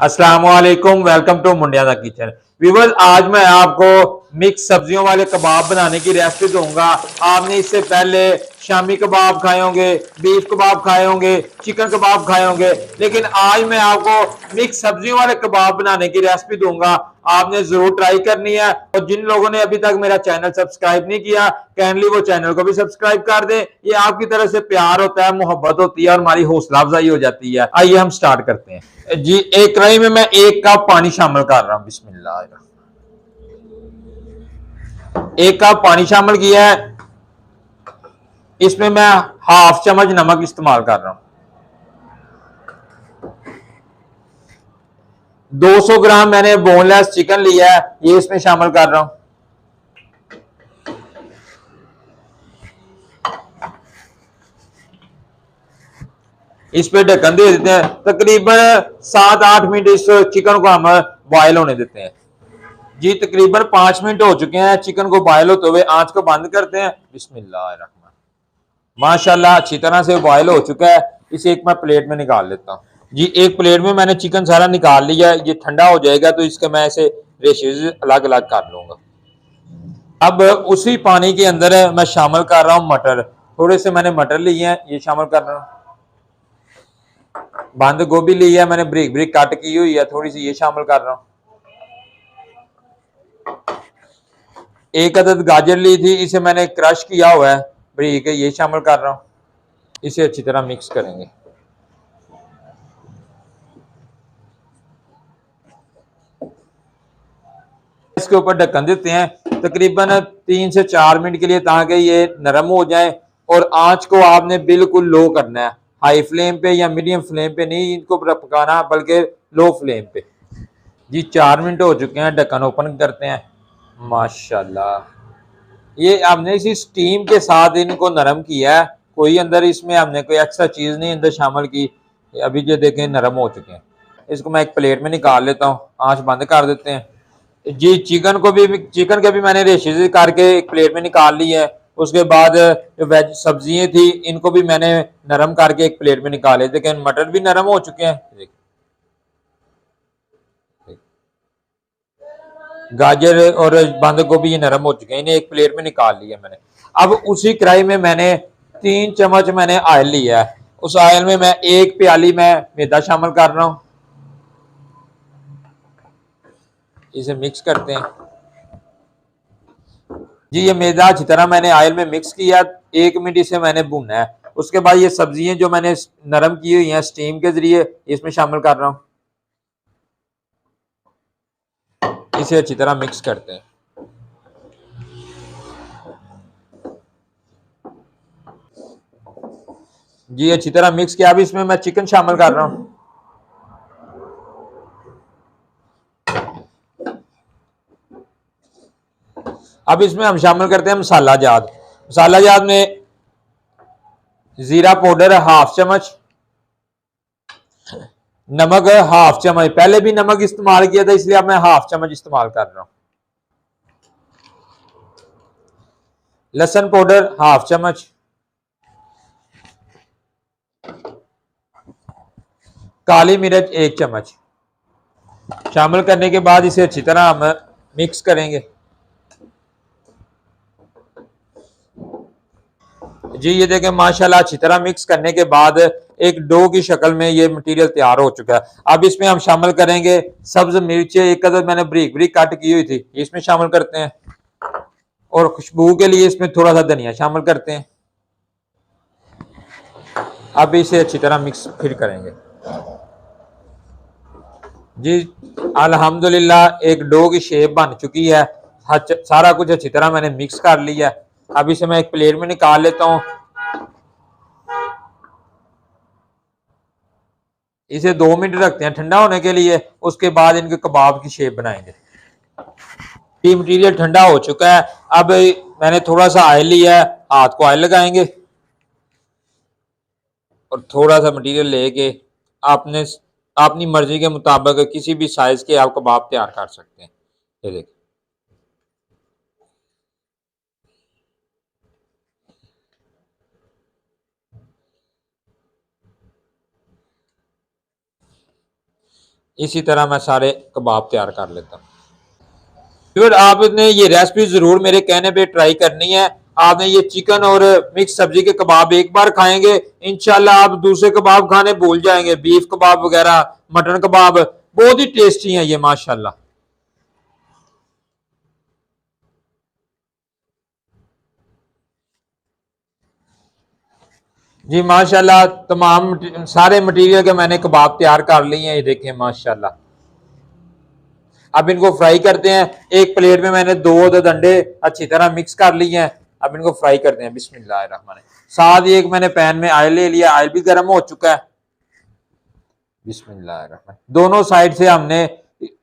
अस्सलाम वालेकुम, welcome to मुंडिया दा किचन। व्यूअर्स, आज मैं आपको मिक्स सब्जियों वाले कबाब बनाने की रेसिपी दूंगा। आपने इससे पहले शामी कबाब खाए होंगे, बीफ कबाब खाए होंगे, चिकन कबाब खाए होंगे, लेकिन आज मैं आपको मिक्स सब्जियों वाले कबाब बनाने की रेसिपी दूंगा। आपने जरूर ट्राई करनी है। और जिन लोगों ने अभी तक मेरा चैनल सब्सक्राइब नहीं किया, काइंडली वो चैनल को भी सब्सक्राइब कर दें। ये आपकी तरफ से प्यार होता है, मोहब्बत होती है और हमारी हौसला अफजाई हो जाती है। आइए हम स्टार्ट करते हैं जी। एक कढ़ाई में मैं 1 कप पानी शामिल कर रहा हूं। बिस्मिल्लाह। 1 कप पानी शामिल किया है। इसमें मैं हाफ चम्मच नमक इस्तेमाल कर रहा हूं। 200 ग्राम मैंने बोनलेस चिकन लिया है, ये इसमें शामिल कर रहा हूं। इस पे ढक्कन दे देते हैं। तकरीबन 7-8 मिनट इस चिकन को हम बॉयल होने देते हैं जी। तकरीबन 5 मिनट हो चुके हैं चिकन को बॉयल होते हुए। आंच को बंद करते हैं। बिस्मिल्लाह। माशाल्लाह अच्छी तरह से बॉयल हो चुका है। इसे एक मैं प्लेट में निकाल लेता हूँ जी। एक प्लेट में मैंने चिकन सारा निकाल लिया। ये ठंडा हो जाएगा तो इसके मैं इसे रेशेज अलग अलग कर लूंगा। अब उसी पानी के अंदर मैं शामिल कर रहा हूँ मटर। थोड़े से मैंने मटर लिए हैं, ये शामिल कर रहा हूँ। बंद गोभी ली है मैंने, ब्रिक ब्रिक कट की हुई है, थोड़ी सी ये शामिल कर रहा हूँ। एक अदद गाजर ली थी, इसे मैंने क्रश किया हुआ है ब्रिक, ये शामिल कर रहा हूँ। इसे अच्छी तरह मिक्स करेंगे। इसके ऊपर ढक्कन देते हैं तकरीबन 3 से 4 मिनट के लिए, ताकि ये नरम हो जाए। और आंच को आपने बिल्कुल लो करना है, हाई फ्लेम पे या मीडियम फ्लेम पे नहीं इनको पकाना, बल्कि लो फ्लेम पे जी। 4 मिनट हो चुके हैं, ढक्कन ओपन करते हैं। माशाल्लाह, ये हमने इसी स्टीम के साथ इनको नरम किया है। कोई अंदर इसमें हमने कोई एक्स्ट्रा चीज नहीं अंदर शामिल की। अभी जो देखें नरम हो चुके हैं। इसको मैं एक प्लेट में निकाल लेता हूँ। आंच बंद कर देते हैं जी। चिकन के भी मैंने रेशेज करके एक प्लेट में निकाल ली है। उसके बाद जो वेज सब्जियां थी इनको भी मैंने नरम करके एक प्लेट में निकाले। लेकिन मटर भी नरम हो चुके हैं। गाजर और बंद गोभी ये नरम हो चुके हैं, इन्हें एक प्लेट में निकाल लिया मैंने। अब उसी कढ़ाई में मैंने 3 चम्मच मैंने ऑयल लिया है। उस ऑयल में मैं 1 प्याली मैं मैदा शामिल कर रहा हूं। इसे मिक्स करते हैं जी। ये मैदा अच्छी तरह मैंने ऑयल में मिक्स किया। 1 मिनट इसे मैंने भूना है। उसके बाद ये सब्जियां जो मैंने नरम की हुई हैं स्टीम के जरिए, इसमें शामिल कर रहा हूं। इसे अच्छी तरह मिक्स करते हैं जी। अच्छी तरह मिक्स किया। अब इसमें मैं चिकन शामिल कर रहा हूं। अब इसमें हम शामिल करते हैं मसाला जात। मसाला जात में जीरा पाउडर हाफ चम्मच, नमक हाफ चम्मच। पहले भी नमक इस्तेमाल किया था, इसलिए अब मैं हाफ चम्मच इस्तेमाल कर रहा हूं। लहसुन पाउडर हाफ चम्मच, काली मिर्च 1 चम्मच शामिल करने के बाद इसे अच्छी तरह हम मिक्स करेंगे जी। ये देखें माशाल्लाह अच्छी तरह मिक्स करने के बाद एक डो की शक्ल में ये मटेरियल तैयार हो चुका है। अब इसमें हम शामिल करेंगे सब्ज मिर्चें, एक अदद मैंने ब्रिक ब्रिक काट की हुई थी, इसमें शामिल करते हैं। और खुशबू के लिए इसमें थोड़ा सा धनिया शामिल करते हैं। अब इसे अच्छी तरह मिक्स फिर करेंगे जी। अल्हम्दुलिल्लाह एक डो की शेप बन चुकी है। सारा कुछ अच्छी तरह मैंने मिक्स कर लिया है। अब इसे मैं एक प्लेट में निकाल लेता हूँ। इसे 2 मिनट रखते हैं ठंडा होने के लिए। उसके बाद इनके कबाब की शेप बनाएंगे। ये मटेरियल ठंडा हो चुका है। अब मैंने थोड़ा सा ऑयल लिया है, हाथ को ऑयल लगाएंगे और थोड़ा सा मटेरियल लेके आपने अपनी मर्जी के मुताबिक किसी भी साइज के आप कबाब तैयार कर सकते हैं। ये देखिए इसी तरह मैं सारे कबाब तैयार कर लेता हूँ। फिर आपने ये रेसिपी जरूर मेरे कहने पे ट्राई करनी है। आपने ये चिकन और मिक्स सब्जी के कबाब एक बार खाएंगे, इंशाल्लाह आप दूसरे कबाब खाने भूल जाएंगे। बीफ कबाब वगैरह, मटन कबाब बहुत ही टेस्टी है ये माशाल्लाह। जी माशाल्लाह, तमाम सारे मटेरियल के मैंने कबाब तैयार कर लिए हैं, ये देखें माशाल्लाह। अब इनको फ्राई करते हैं। एक प्लेट में मैंने दो अंडे अच्छी तरह मिक्स कर लिए हैं। अब इनको फ्राई करते हैं बिस्मिल्लाह। साथ ही एक मैंने पैन में ऑयल ले लिया, ऑयल भी गर्म हो चुका है। बिस्मिल्लाह। दोनों साइड से हमने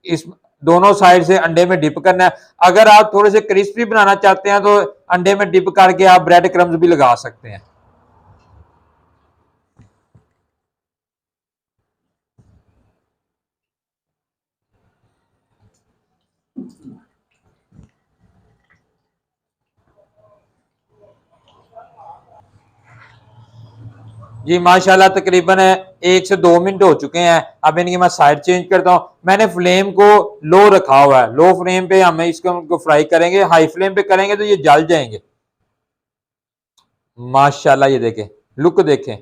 इस दोनों साइड से अंडे में डिप करना है। अगर आप थोड़े से क्रिस्पी बनाना चाहते हैं तो अंडे में डिप करके आप ब्रेड क्रम्स भी लगा सकते हैं। जी माशाल्लाह, तकरीबन 1 से 2 मिनट हो चुके हैं। अब इनकी मैं साइड चेंज करता हूँ। मैंने फ्लेम को लो रखा हुआ है। लो फ्लेम पे हमें इसको फ्राई करेंगे, हाई फ्लेम पे करेंगे तो ये जल जाएंगे। माशाल्लाह ये देखें, लुक देखें।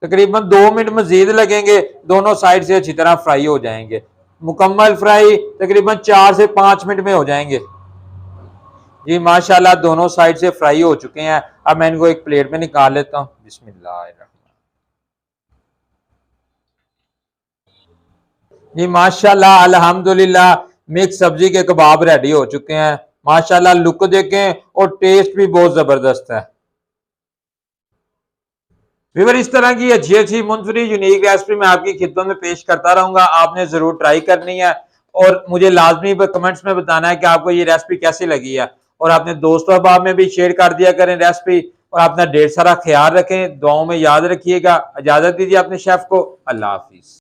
तकरीबन 2 मिनट मजीद लगेंगे, दोनों साइड से अच्छी तरह फ्राई हो जाएंगे। मुकम्मल फ्राई तकरीबन 4 से 5 मिनट में हो जाएंगे। जी माशाल्लाह, दोनों साइड से फ्राई हो चुके हैं। अब मैं इनको एक प्लेट में निकाल लेता हूँ। बिस्मिल्लाह। जी माशाल्लाह, अल्हम्दुलिल्लाह, मिक्स सब्जी के कबाब रेडी हो चुके हैं। माशाल्लाह, लुक देखें और टेस्ट भी बहुत जबरदस्त है। व्यूअर, इस तरह की अच्छी अच्छी मुनफरी यूनिक रेसिपी मैं आपकी खिदमत में पेश करता रहूंगा। आपने जरूर ट्राई करनी है और मुझे लाजमी कमेंट्स में बताना है कि आपको ये रेसिपी कैसी लगी है। और अपने दोस्तों अहबाब में भी शेयर कर दिया करें रेसिपी। और अपना ढेर सारा ख्याल रखें, दुआओं में याद रखिएगा। इजाजत दीजिए अपने शेफ को। अल्लाह हाफिज।